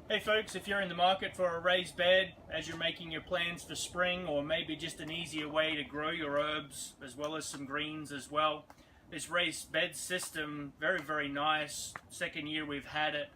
Hey folks, if you're in the market for a raised bed as you're making your plans for spring, or maybe just an easier way to grow your herbs as well as some greens as well, this raised bed system, very nice. Second year we've had it,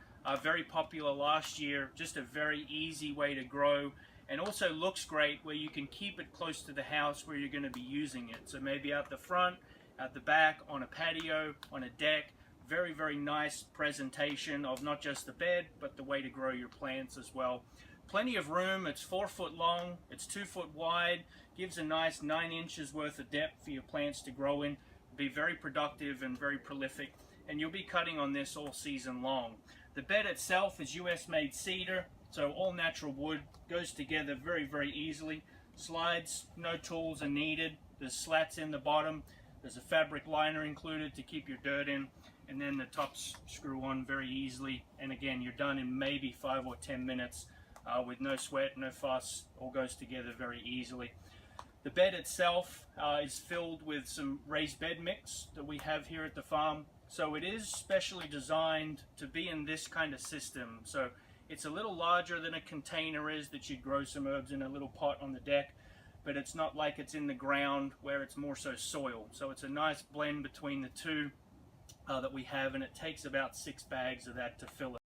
very popular last year, just a very easy way to grow, and also looks great where you can keep it close to the house where you're going to be using it. So maybe out the front, out the back, on a patio, on a deck. Very nice presentation of not just the bed, but the way to grow your plants as well. Plenty of room. It's 4 foot long, it's 2 foot wide, gives a nice 9 inches worth of depth for your plants to grow in. Be very productive and very prolific, and you'll be cutting on this all season long. The bed itself is US made cedar, so all natural wood, goes together very easily. Slides, no tools are needed. There's slats in the bottom. There's a fabric liner included to keep your dirt in, and then the tops screw on very easily, and again you're done in maybe 5 or 10 minutes with no sweat, no fuss. All goes together very easily. The bed itself is filled with some raised bed mix that we have here at the farm, so it is specially designed to be in this kind of system. So it's a little larger than a container is that you'd grow some herbs in a little pot on the deck, but it's not like it's in the ground where it's more so soil. So it's a nice blend between the two that we have, and it takes about 6 bags of that to fill it.